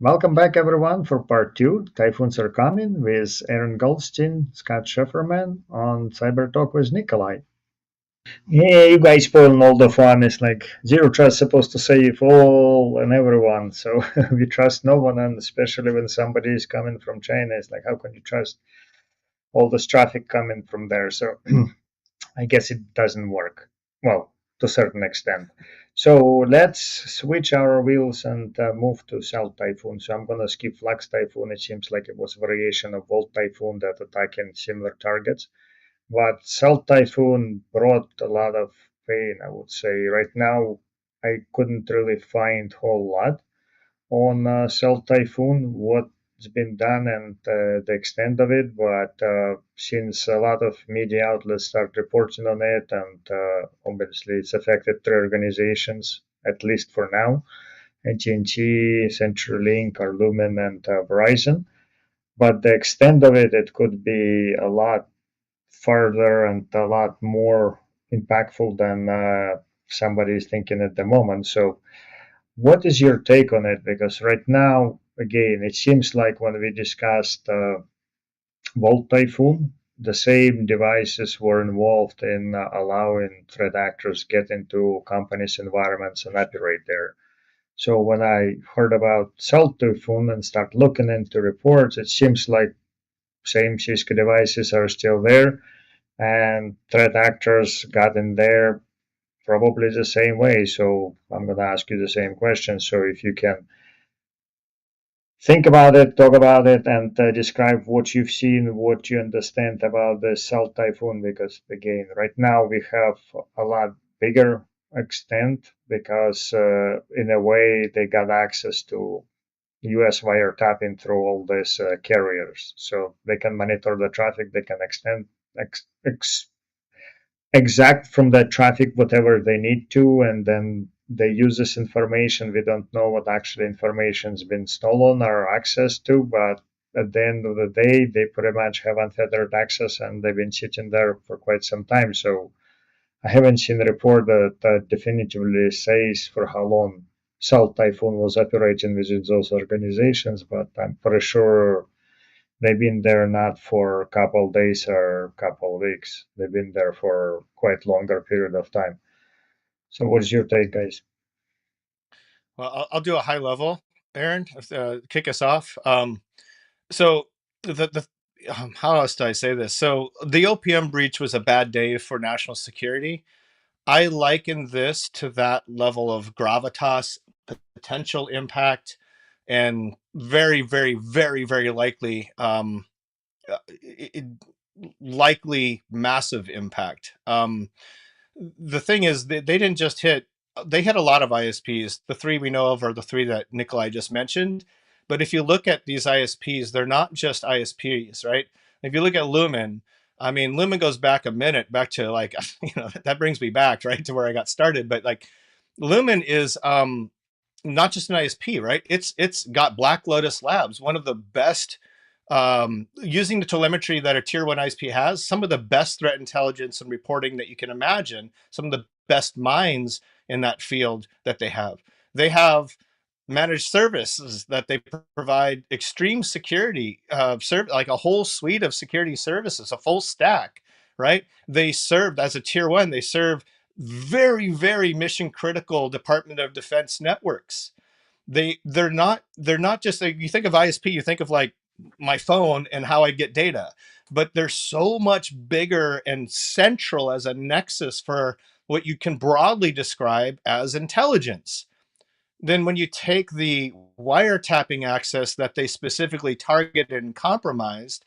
Welcome back, everyone, for part two. Typhoons are coming with Aaron Goldstein, Scott Scheferman on Cyber Talk with Nikolay. Yeah, you guys spoiling all the fun. It's like zero trust supposed to save all and everyone. So we trust no one, and especially when somebody is coming from China, it's like how can you trust all this traffic coming from there? So I guess it doesn't work. Well, to a certain extent. So let's switch our wheels and move to Cell Typhoon. So I'm going to skip Flux Typhoon. It seems like it was a variation of Volt Typhoon that attacking similar targets. But Cell Typhoon brought a lot of pain, I would say. Right now, I couldn't really find a whole lot on Cell Typhoon, what's been done and the extent of it. But since a lot of media outlets start reporting on it, and obviously it's affected three organizations, at least for now, AT&T, CenturyLink, or Lumen, and Verizon. But the extent of it, it could be a lot further and a lot more impactful than somebody is thinking at the moment. So what is your take on it? Because right now, again, it seems like when we discussed Volt Typhoon, the same devices were involved in allowing threat actors get into companies' environments and operate there. So when I heard about Cell Typhoon and start looking into reports, it seems like same Cisco devices are still there, and threat actors got in there probably the same way. So I'm going to ask you the same question. So if you can think about it, talk about it, and describe what you've seen, what you understand about the Cell Typhoon. Because again, right now we have a lot bigger extent because in a way they got access to US wiretapping through all these carriers, so they can monitor the traffic, they can extend ex, ex, exact from that traffic whatever they need to, and then they use this information. We don't know what actually information's been stolen or access to, but at the end of the day, they pretty much have unfettered access, and they've been sitting there for quite some time. So I haven't seen a report that definitively says for how long South Typhoon was operating within those organizations, but I'm pretty sure they've been there not for a couple of days or a couple of weeks. They've been there for quite longer period of time. So what's your take, guys? Well, I'll do a high level, Aaron, kick us off. So the how else do I say this? So the OPM breach was a bad day for national security. I liken this to that level of gravitas, potential impact, and very, very, very, very likely, it, likely massive impact. The thing is, they didn't just hit; they hit a lot of ISPs. The three we know of are the three that Nikolay just mentioned. But if you look at these ISPs, they're not just ISPs, right? If you look at Lumen, I mean, Lumen goes back a minute, back to like, that brings me back right to where I got started. But like, Lumen is not just an ISP, right? It's got Black Lotus Labs, one of the best, using the telemetry that a tier one ISP has, some of the best threat intelligence and reporting that you can imagine, some of the best minds in that field that they have. They have managed services that they provide extreme security, like a whole suite of security services, a full stack, right? They serve as a tier one, they serve very, very mission critical Department of Defense networks. They're not just like, you think of ISP, you think of like my phone and how I get data, but they're so much bigger and central as a nexus for what you can broadly describe as intelligence. Then when you take the wiretapping access that they specifically targeted and compromised,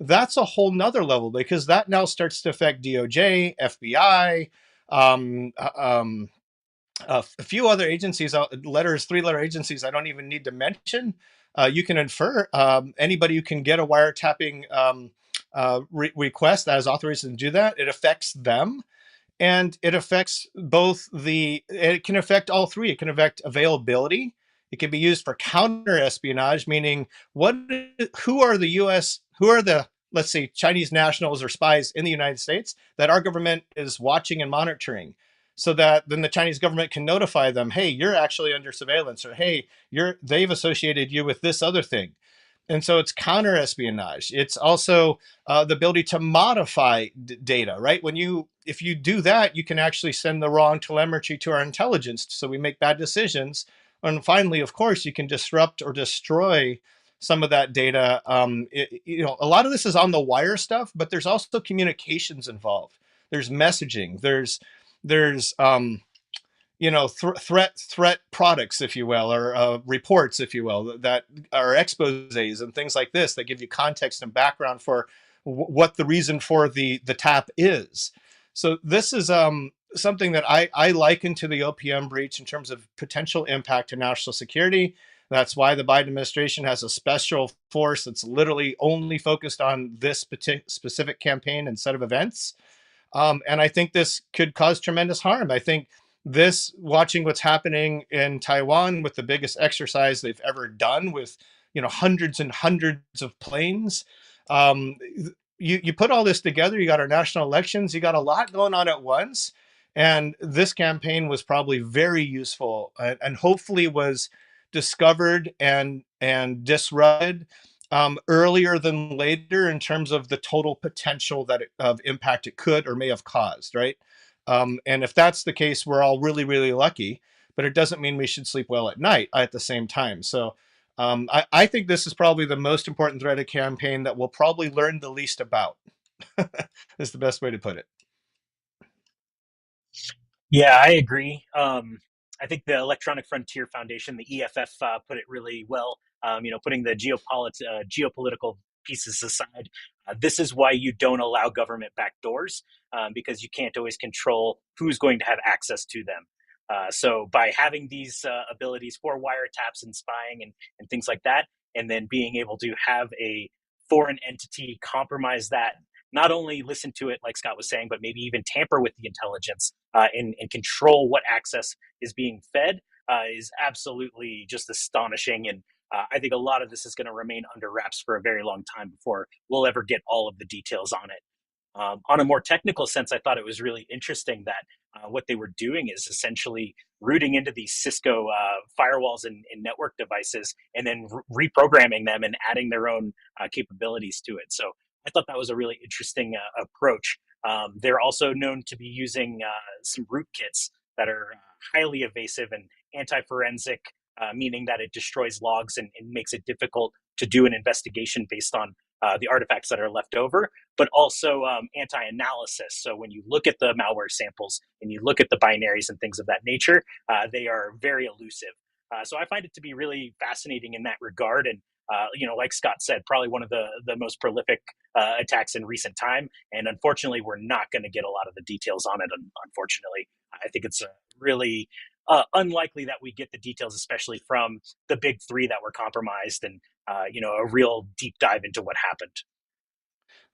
that's a whole nother level, because that now starts to affect DOJ, FBI, um, um, a few other agencies, letters, three-letter agencies I don't even need to mention. You can infer anybody who can get a wiretapping request that has authorization to do that. It affects them, and it affects both it can affect all three. It can affect availability. It can be used for counter espionage, meaning who are the U.S. who are the, let's say, Chinese nationals or spies in the United States that our government is watching and monitoring. so that then the Chinese government can notify them, hey, you're actually under surveillance, or hey, they've associated you with this other thing. And so it's counter espionage. It's also the ability to modify data, right? If you do that, you can actually send the wrong telemetry to our intelligence, so we make bad decisions. And finally, of course, you can disrupt or destroy some of that data. A lot of this is on the wire stuff, but there's also communications involved. There's messaging. There's threat products, if you will, or reports, if you will, that are exposés and things like this that give you context and background for what the reason for the tap is. So this is something that I liken to the OPM breach in terms of potential impact to national security. That's why the Biden administration has a special force that's literally only focused on this specific campaign and set of events. And I think this could cause tremendous harm. I think watching what's happening in Taiwan with the biggest exercise they've ever done with, hundreds and hundreds of planes. Um, you put all this together, you got our national elections, you got a lot going on at once. And this campaign was probably very useful, and hopefully was discovered and disrupted earlier than later in terms of the total potential of impact it could or may have caused, right? And if that's the case, we're all really, really lucky, but it doesn't mean we should sleep well at night at the same time. So I think this is probably the most important threat of campaign that we'll probably learn the least about. Is the best way to put it. Yeah, I agree. I think the Electronic Frontier Foundation, the EFF, put it really well. Putting the geopolitical pieces aside, this is why you don't allow government backdoors, because you can't always control who's going to have access to them. So by having these abilities for wiretaps and spying and things like that, and then being able to have a foreign entity compromise that, not only listen to it, like Scott was saying, but maybe even tamper with the intelligence and control what access is being fed, is absolutely just astonishing. And I think a lot of this is going to remain under wraps for a very long time before we'll ever get all of the details on it. On a more technical sense, I thought it was really interesting that what they were doing is essentially rooting into these Cisco firewalls and network devices, and then reprogramming them and adding their own capabilities to it. So I thought that was a really interesting approach. They're also known to be using some rootkits that are highly evasive and anti-forensic, meaning that it destroys logs and makes it difficult to do an investigation based on the artifacts that are left over, but also anti-analysis. So when you look at the malware samples and you look at the binaries and things of that nature, they are very elusive. So I find it to be really fascinating in that regard. And like Scott said, probably one of the most prolific attacks in recent time. And unfortunately, we're not going to get a lot of the details on it. Unfortunately, I think it's really unlikely that we get the details, especially from the big three that were compromised, and a real deep dive into what happened.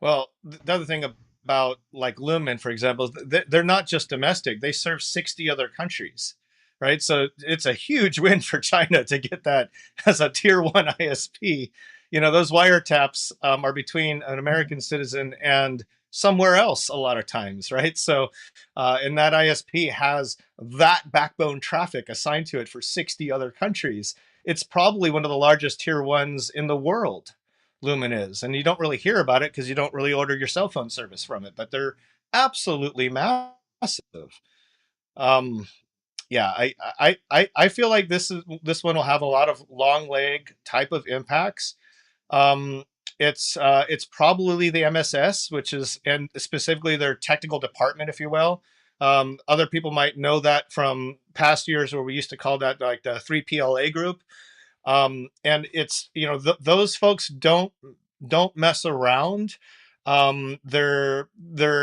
Well, the other thing about like Lumen, for example, they're not just domestic; they serve 60 other countries, right? So it's a huge win for China to get that as a tier one ISP. Those wiretaps are between an American citizen and somewhere else a lot of times, right? So, and that ISP has that backbone traffic assigned to it for 60 other countries. It's probably one of the largest tier ones in the world. Lumen is, and you don't really hear about it because you don't really order your cell phone service from it, but they're absolutely massive. Um, yeah, I feel like this one will have a lot of long leg type of impacts. Um, it's probably the MSS, which is, and specifically their technical department, if you will. Other people might know that from past years where we used to call that like the 3PLA group. And it's, those folks don't mess around. Their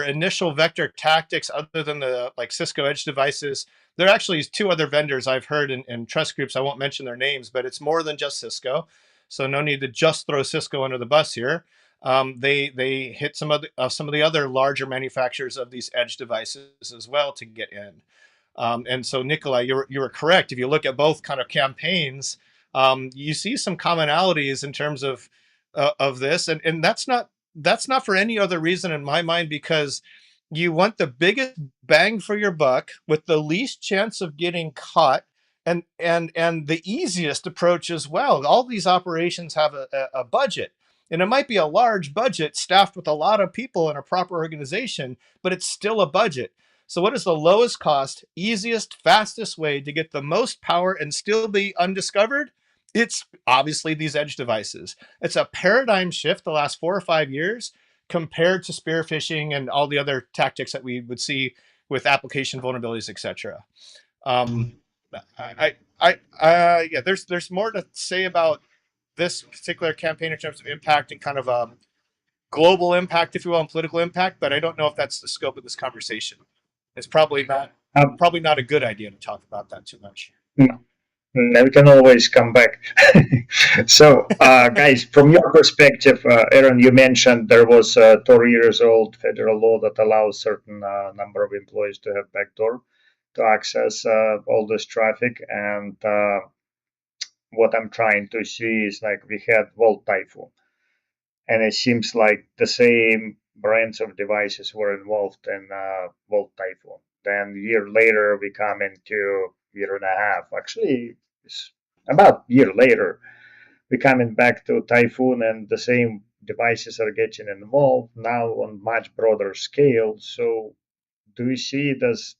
initial vector tactics, other than the like Cisco edge devices, there actually is two other vendors I've heard in trust groups. I won't mention their names, but it's more than just Cisco. So no need to just throw Cisco under the bus here. They hit some of the other larger manufacturers of these edge devices as well to get in. And so Nikolay, you were correct. If you look at both kind of campaigns, you see some commonalities in terms of this, and that's not for any other reason in my mind, because You want the biggest bang for your buck with the least chance of getting caught, and the easiest approach as well. All these operations have a budget, and it might be a large budget staffed with a lot of people in a proper organization, but it's still a budget. So what is the lowest cost, easiest, fastest way to get the most power and still be undiscovered? It's obviously these edge devices. It's a paradigm shift the last 4 or 5 years compared to spear phishing and all the other tactics that we would see with application vulnerabilities, etc. Um, yeah, there's more to say about this particular campaign in terms of impact and kind of global impact, if you will, and political impact, but I don't know if that's the scope of this conversation. It's Um, probably not a good idea to talk about that too much. no, we can always come back. So, guys, from your perspective, Aaron, you mentioned there was a 30 years old federal law that allows certain number of employees to have backdoor to access all this traffic. And what I'm trying to see is like we had Volt Typhoon, and it seems like the same brands of devices were involved in Volt Typhoon. Then a year later, we come into year and a half. Actually, it's about a year later, we coming back to Typhoon, and the same devices are getting involved now on much broader scale. So, do you see it as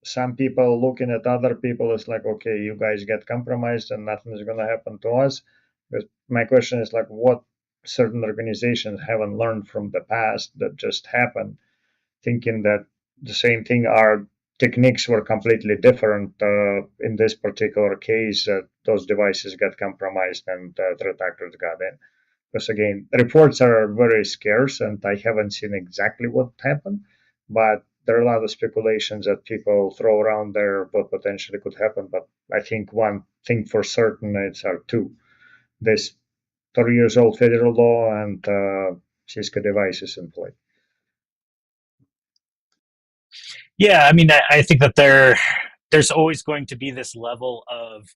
some people looking at other people as like, okay, you guys get compromised and nothing is going to happen to us? Because my question is like, what certain organizations haven't learned from the past that just happened, thinking that the same thing, our techniques were completely different. In this particular case, those devices got compromised and threat actors got in. Because again, reports are very scarce, and I haven't seen exactly what happened, but there are a lot of speculations that people throw around there what potentially could happen. But I think one thing for certain it's are two: this 30 years old federal law and Cisco devices in play. Yeah, I mean, I think that there's always going to be this level of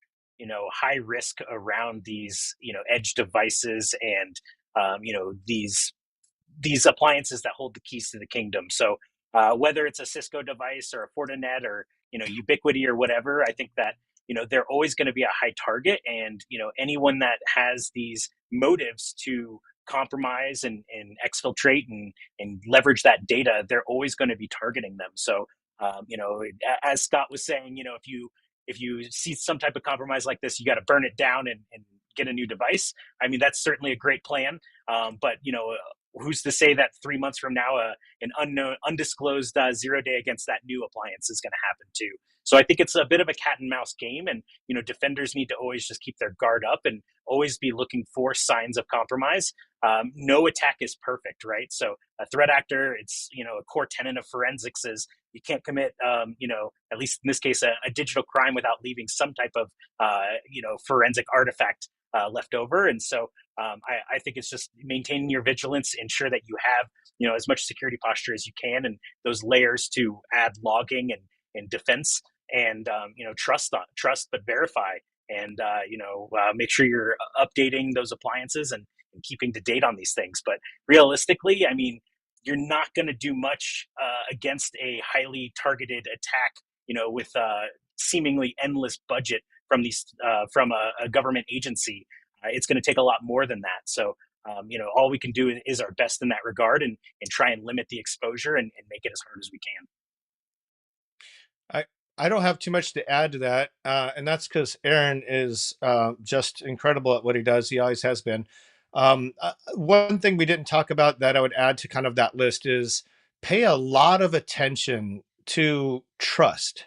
high risk around these edge devices and these appliances that hold the keys to the kingdom. So whether it's a Cisco device or a Fortinet or Ubiquity or whatever, I think that they're always going to be a high target, and anyone that has these motives to compromise and exfiltrate and leverage that data, they're always going to be targeting them. So as Scott was saying, if you see some type of compromise like this, you got to burn it down and get a new device. I mean, that's certainly a great plan. But who's to say that 3 months from now, an unknown, undisclosed 0 day against that new appliance is going to happen too? So I think it's a bit of a cat and mouse game, and defenders need to always just keep their guard up and always be looking for signs of compromise. No attack is perfect, right? So a threat actor, it's a core tenet of forensics is you can't commit, at least in this case, a digital crime without leaving some type of, forensic artifact left over. And so I think it's just maintaining your vigilance, ensure that you have, as much security posture as you can, and those layers to add logging and defense, and trust but verify, and make sure you're updating those appliances and keeping to date on these things. But realistically, I mean, you're not going to do much against a highly targeted attack, with seemingly endless budget from from a government agency. It's going to take a lot more than that. So, all we can do is our best in that regard, and try and limit the exposure and make it as hard as we can. I don't have too much to add to that, and that's because Aaron is just incredible at what he does. He always has been. One thing we didn't talk about that I would add to kind of that list is pay a lot of attention to trust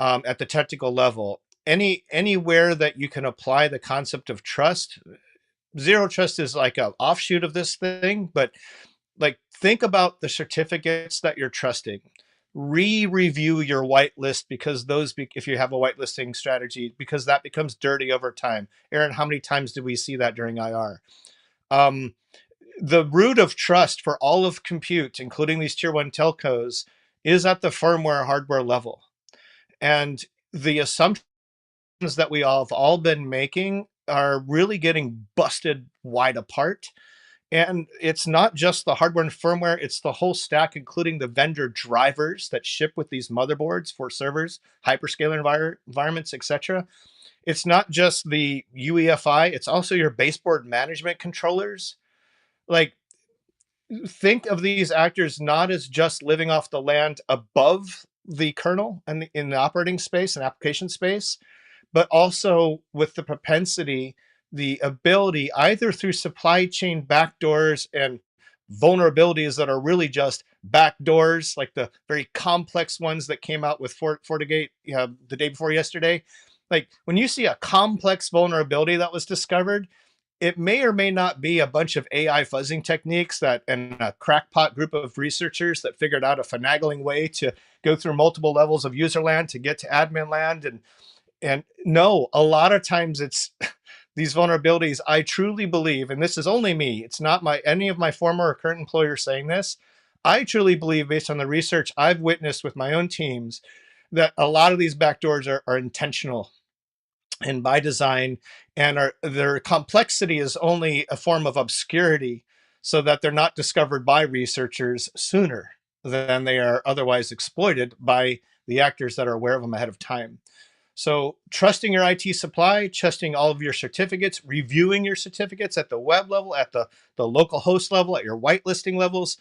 at the technical level. Anywhere that you can apply the concept of trust, zero trust is like a offshoot of this thing, but like think about the certificates that you're trusting. Review your whitelist, because if you have a whitelisting strategy, because that becomes dirty over time. Aaron, how many times did we see that during IR? The root of trust for all of compute, including these tier one telcos, is at the firmware hardware level. And the assumptions that we have all been making are really getting busted wide apart. And it's not just the hardware and firmware, it's the whole stack, including the vendor drivers that ship with these motherboards for servers, hyperscaler environments, etc. It's not just the UEFI, it's also your baseboard management controllers. Like, think of these actors not as just living off the land above the kernel and in the operating space and application space, but also with the propensity, the ability, either through supply chain backdoors and vulnerabilities that are really just backdoors, like the very complex ones that came out with FortiGate the day before yesterday. Like, when you see a complex vulnerability that was discovered, it may or may not be a bunch of AI fuzzing techniques that and a crackpot group of researchers that figured out a finagling way to go through multiple levels of user land to get to admin land. And no, a lot of times it's these vulnerabilities. I truly believe, and this is only me, it's not any of my former or current employers saying this. I truly believe, based on the research I've witnessed with my own teams, that a lot of these backdoors are intentional and by design, and their complexity is only a form of obscurity so that they're not discovered by researchers sooner than they are otherwise exploited by the actors that are aware of them ahead of time. So trusting your IT supply, trusting all of your certificates, reviewing your certificates at the web level, at the local host level, at your whitelisting levels,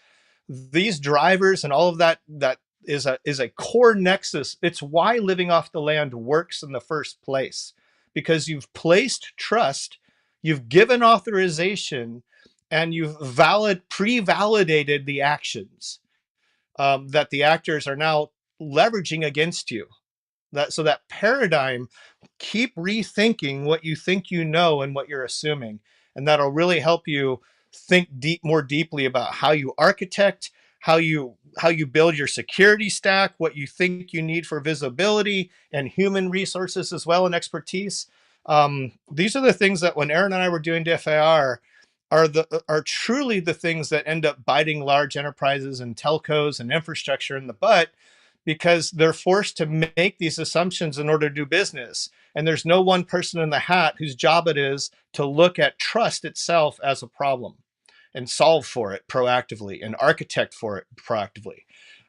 these drivers and all of that is a core nexus. It's why living off the land works in the first place, because you've placed trust, you've given authorization, and you've pre-validated the actions that the actors are now leveraging against you. That paradigm, keep rethinking what you think you know and what you're assuming, and that'll really help you think more deeply about how you architect, how you build your security stack, what you think you need for visibility and human resources as well, and expertise. These are the things that when Aaron and I were doing DFIR are truly the things that end up biting large enterprises and telcos and infrastructure in the butt, because they're forced to make these assumptions in order to do business. And there's no one person in the hat whose job it is to look at trust itself as a problem and solve for it proactively and architect for it proactively.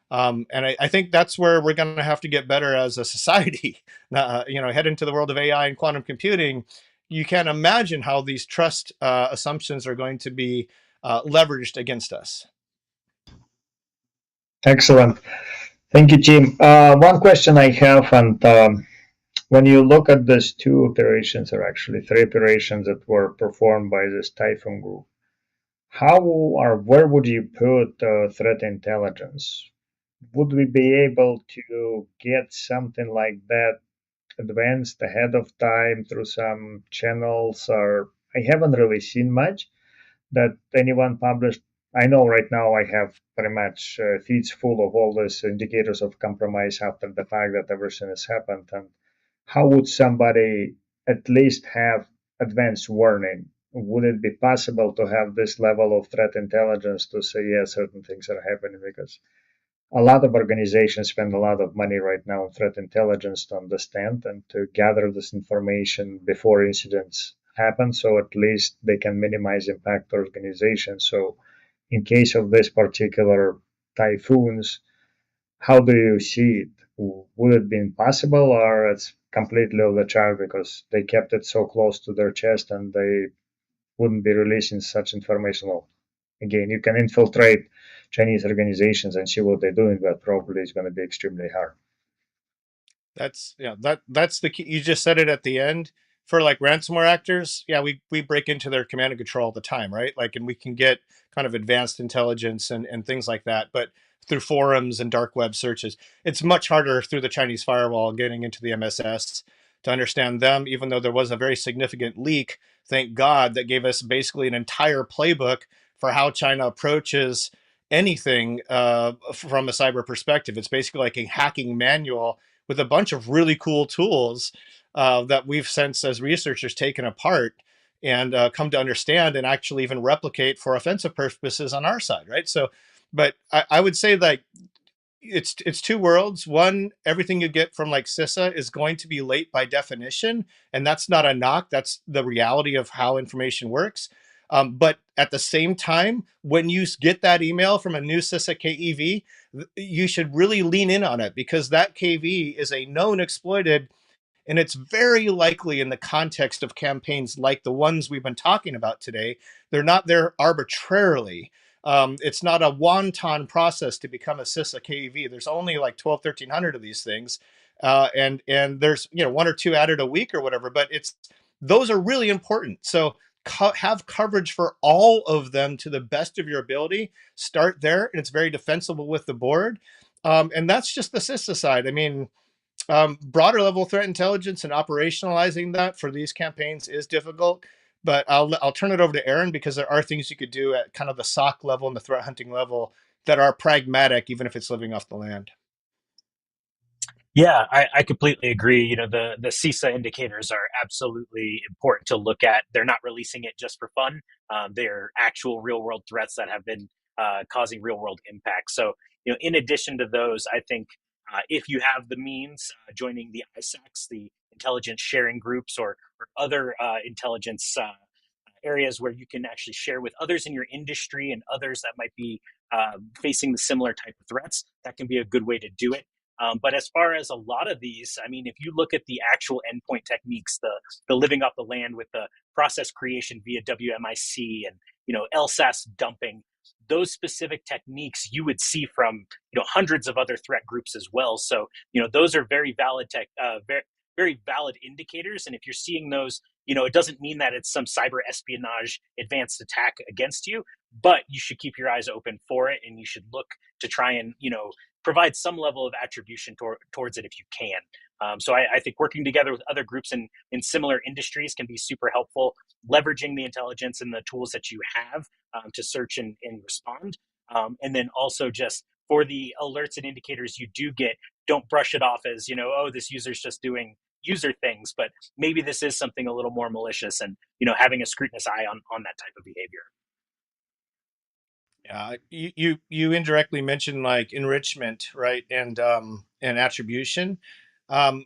And I think that's where we're going to have to get better as a society. Head into the world of AI and quantum computing. You can't imagine how these trust assumptions are going to be leveraged against us. Excellent. Thank you, Jim. One question I have, and when you look at these two operations, or actually three operations that were performed by this Typhoon group, how or where would you put threat intelligence? Would we be able to get something like that advanced ahead of time through some channels? Or I haven't really seen much that anyone published. I know right now I have pretty much feeds full of all these indicators of compromise after the fact that everything has happened. And how would somebody at least have advanced warning? Would it be possible to have this level of threat intelligence to say, yeah, certain things are happening? Because a lot of organizations spend a lot of money right now on threat intelligence to understand and to gather this information before incidents happen, so at least they can minimize impact to organizations. So in case of this particular typhoons, how do you see it? Would it be impossible, or it's completely off the chart because they kept it so close to their chest and they wouldn't be releasing such information? Well, again, you can infiltrate Chinese organizations and see what they're doing, but probably it's going to be extremely hard. That's the key. You just said it at the end. For like ransomware actors, we break into their command and control all the time, right? Like, and we can get kind of advanced intelligence and things like that. But through forums and dark web searches, it's much harder through the Chinese firewall getting into the MSS to understand them, even though there was a very significant leak, thank God, that gave us basically an entire playbook for how China approaches anything from a cyber perspective. It's basically like a hacking manual with a bunch of really cool tools that we've since, as researchers, taken apart and come to understand and actually even replicate for offensive purposes on our side, right? So, but I would say that it's two worlds. One, everything you get from like CISA is going to be late by definition, and that's not a knock. That's the reality of how information works. But at the same time, when you get that email from a new CISA KEV, you should really lean in on it, because that KV is a known exploited, and it's very likely in the context of campaigns like the ones we've been talking about today. They're not there arbitrarily. It's not a wanton process to become a CISA KEV. There's only like 12, 1,300 of these things. And there's, one or two added a week or whatever, but those are really important. So have coverage for all of them to the best of your ability. Start there, and it's very defensible with the board. And that's just the CISA side. I mean, broader level threat intelligence and operationalizing that for these campaigns is difficult, but I'll turn it over to Aaron, because there are things you could do at kind of the SOC level and the threat hunting level that are pragmatic, even if it's living off the land. Yeah, I completely agree. The CISA indicators are absolutely important to look at. They're not releasing it just for fun. They're actual real world threats that have been causing real world impact. So, in addition to those, I think if you have the means, joining the ISACs, the intelligence sharing groups, or other intelligence areas where you can actually share with others in your industry and others that might be facing the similar type of threats, that can be a good way to do it. But as far as a lot of these, I mean, if you look at the actual endpoint techniques, the living off the land with the process creation via WMIC and LSAS dumping, those specific techniques you would see from hundreds of other threat groups as well. So those are very valid very valid indicators. And if you're seeing those, it doesn't mean that it's some cyber espionage advanced attack against you, but you should keep your eyes open for it, and you should look to try and provide some level of attribution towards it if you can. So I think working together with other groups in similar industries can be super helpful, leveraging the intelligence and the tools that you have to search and respond. And then also, just for the alerts and indicators you do get, don't brush it off as, oh, this user's just doing user things, but maybe this is something a little more malicious, and having a scrutinous eye on that type of behavior. Yeah, you indirectly mentioned like enrichment, right, and attribution. In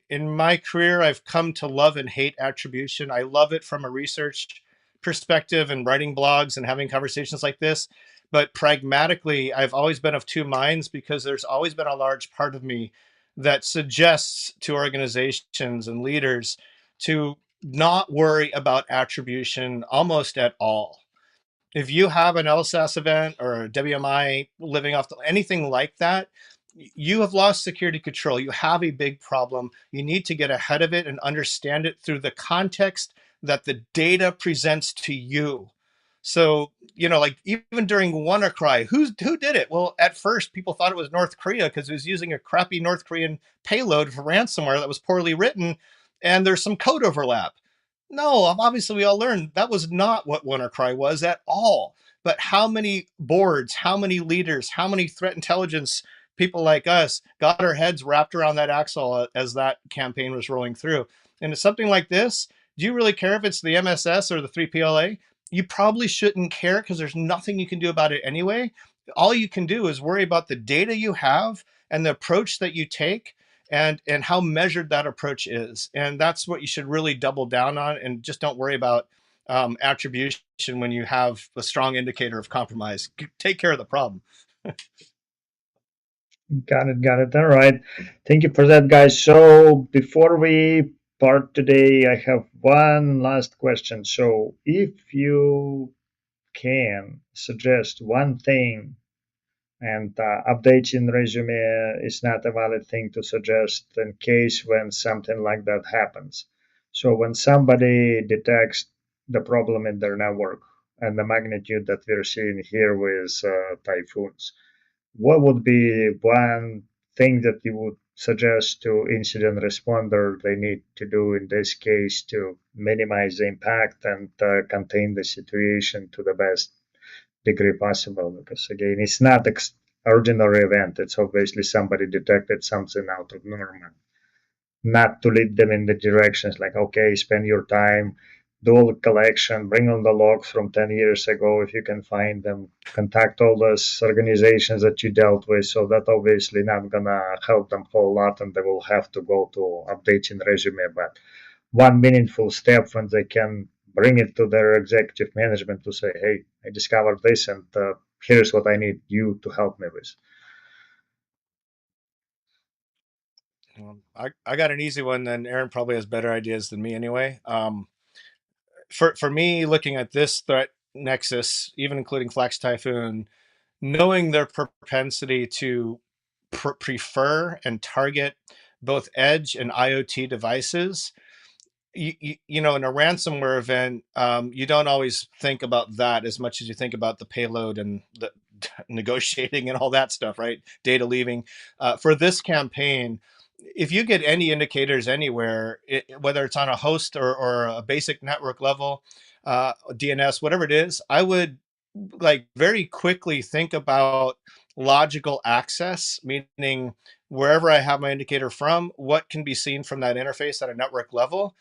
my career, I've come to love and hate attribution. I love it from a research perspective and writing blogs and having conversations like this. But pragmatically, I've always been of two minds, because there's always been a large part of me that suggests to organizations and leaders to not worry about attribution almost at all. If you have an LSAS event or a WMI living off anything like that, you have lost security control. You have a big problem. You need to get ahead of it and understand it through the context that the data presents to you. So, like even during WannaCry, who did it? Well, at first people thought it was North Korea because it was using a crappy North Korean payload for ransomware that was poorly written, and there's some code overlap. No, obviously we all learned that was not what WannaCry was at all. But how many boards, how many leaders, how many threat intelligence people like us got our heads wrapped around that axle as that campaign was rolling through? And it's something like this. Do you really care if it's the MSS or the 3PLA? You probably shouldn't care, because there's nothing you can do about it anyway. All you can do is worry about the data you have and the approach that you take, and how measured that approach is. And that's what you should really double down on, and just don't worry about attribution when you have a strong indicator of compromise. Take care of the problem. Got it. All right. Thank you for that, guys. So before we part today, I have one last question. So if you can suggest one thing, and updating resume is not a valid thing to suggest in case when something like that happens. So when somebody detects the problem in their network and the magnitude that we're seeing here with typhoons, what would be one thing that you would suggest to incident responder they need to do in this case to minimize the impact and contain the situation to the best degree possible? Because again, it's not ordinary event. It's obviously somebody detected something out of normal. Not to lead them in the directions like, okay, spend your time, do all the collection, bring on the logs from 10 years ago if you can find them, contact all those organizations that you dealt with. So that obviously not gonna help them a whole lot, and they will have to go to updating resume. But one meaningful step when they can bring it to their executive management to say, hey, I discovered this, and here's what I need you to help me with. I got an easy one. Then Aaron probably has better ideas than me anyway. For me, looking at this threat nexus, even including Flax Typhoon, knowing their propensity to prefer and target both edge and IoT devices, you know, in a ransomware event, you don't always think about that as much as you think about the payload and the negotiating and all that stuff, right? Data leaving. For this campaign, if you get any indicators anywhere, whether it's on a host or a basic network level, DNS, whatever it is, I would like very quickly think about logical access, meaning wherever I have my indicator from, what can be seen from that interface at a network level.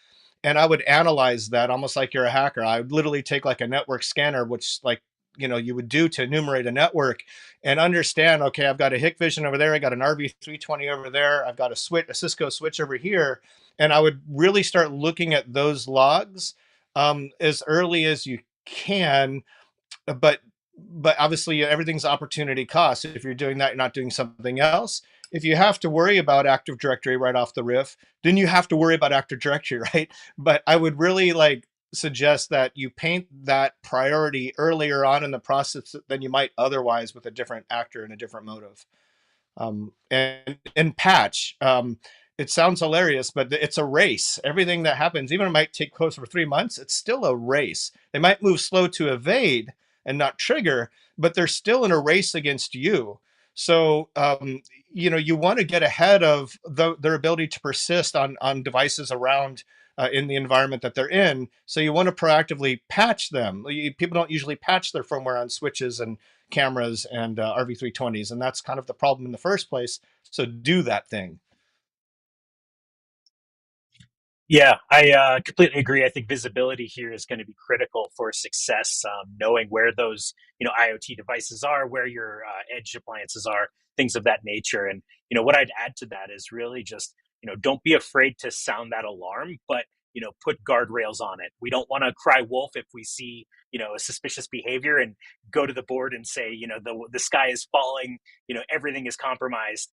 And I would analyze that almost like you're a hacker. I would literally take like a network scanner, which like, you know, you would do to enumerate a network and understand, okay, I've got a Hikvision over there. I got an RV320 over there. I've got a switch, a Cisco switch over here. And I would really start looking at those logs as early as you can, but obviously everything's opportunity cost. If you're doing that, you're not doing something else. If you have to worry about Active Directory right off the riff, then you have to worry about Active Directory, right? But I would really like suggest that you paint that priority earlier on in the process than you might otherwise with a different actor and a different motive. And patch. It sounds hilarious, but it's a race. Everything that happens, even it might take close for 3 months, it's still a race. They might move slow to evade and not trigger, but they're still in a race against you. So, you know, you want to get ahead of their ability to persist on devices around in the environment that they're in. So you want to proactively patch them. People don't usually patch their firmware on switches and cameras and RV320s, and that's kind of the problem in the first place. So do that thing. Yeah, I completely agree. I think visibility here is going to be critical for success. Knowing where those, IoT devices are, where your edge appliances are, things of that nature. And what I'd add to that is really just, don't be afraid to sound that alarm, but put guardrails on it. We don't want to cry wolf if we see a suspicious behavior and go to the board and say the sky is falling, everything is compromised.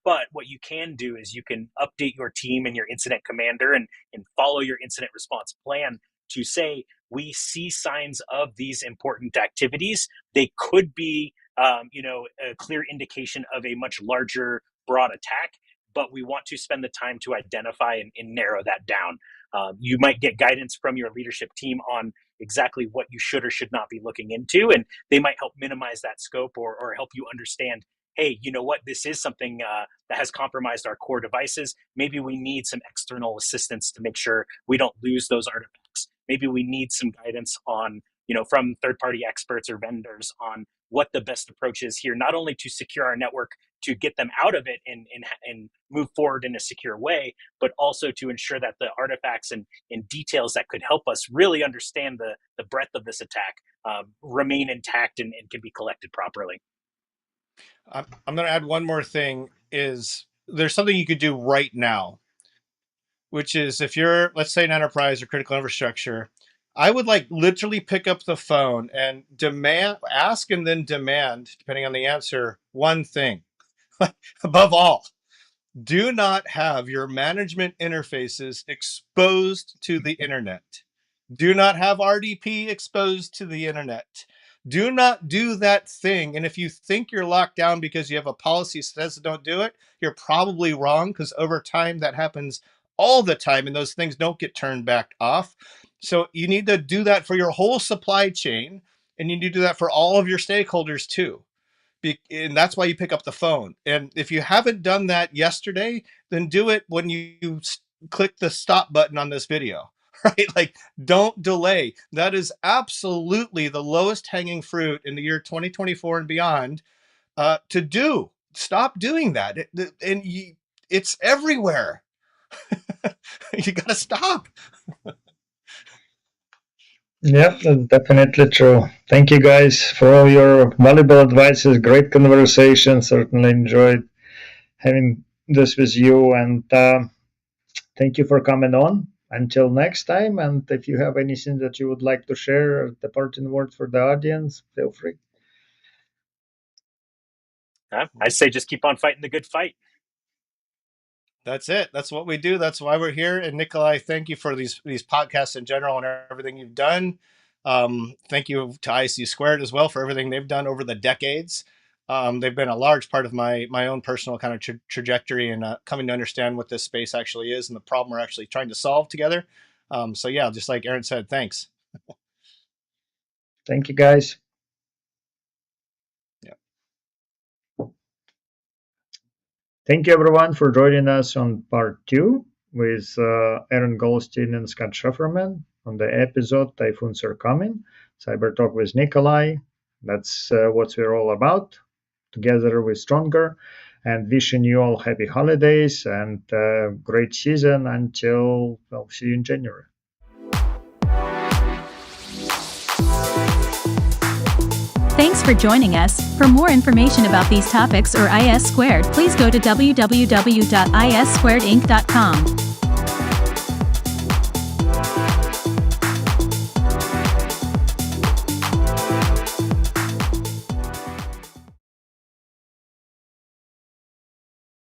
But what you can do is you can update your team and your incident commander and follow your incident response plan to say, we see signs of these important activities. They could be, a clear indication of a much larger, broad attack, but we want to spend the time to identify and narrow that down. You might get guidance from your leadership team on exactly what you should or should not be looking into, and they might help minimize that scope or help you understand, hey, you know what, this is something that has compromised our core devices. Maybe we need some external assistance to make sure we don't lose those artifacts. Maybe we need some guidance on, from third-party experts or vendors on what the best approach is here, not only to secure our network to get them out of it and move forward in a secure way, but also to ensure that the artifacts and details that could help us really understand the breadth of this attack remain intact and can be collected properly. I'm going to add one more thing. Is there's something you could do right now, which is if you're, let's say, an enterprise or critical infrastructure, I would like literally pick up the phone and ask and then demand, depending on the answer, one thing. Above all, do not have your management interfaces exposed to the internet. Do not have RDP exposed to the internet. Do not do that thing. And if you think you're locked down because you have a policy that says don't do it, you're probably wrong, because over time that happens all the time and those things don't get turned back off. So you need to do that for your whole supply chain, and you need to do that for all of your stakeholders too. And that's why you pick up the phone. And if you haven't done that yesterday, then do it when you click the stop button on this video, right? Like, don't delay. That is absolutely the lowest hanging fruit in the year 2024 and beyond to do. Stop doing that. It's everywhere. You got to stop. Yep, that's definitely true. Thank you guys for all your valuable advices. Great conversation. Certainly enjoyed having this with you, and thank you for coming on. until next time, and if you have anything that you would like to share, the parting word for the audience, feel free. I say just keep on fighting the good fight. That's it. That's what we do. That's why we're here. And Nikolay, thank you for these podcasts in general and everything you've done. Thank you to ISSQUARED as well for everything they've done over the decades. They've been a large part of my own personal kind of trajectory and coming to understand what this space actually is and the problem we're actually trying to solve together. So yeah, just like Aaron said, thanks. Thank you, guys. Yeah. Thank you, everyone, for joining us on part 2 with Aaron Goldstein and Scott Scheferman on the episode Typhoons Are Coming, Cyber Talk with Nikolay. That's what we're all about. Together we're stronger. And wishing you all happy holidays and great season until, well, see you in January. Thanks for joining us. For more information about these topics or IS Squared, please go to www.issquaredinc.com.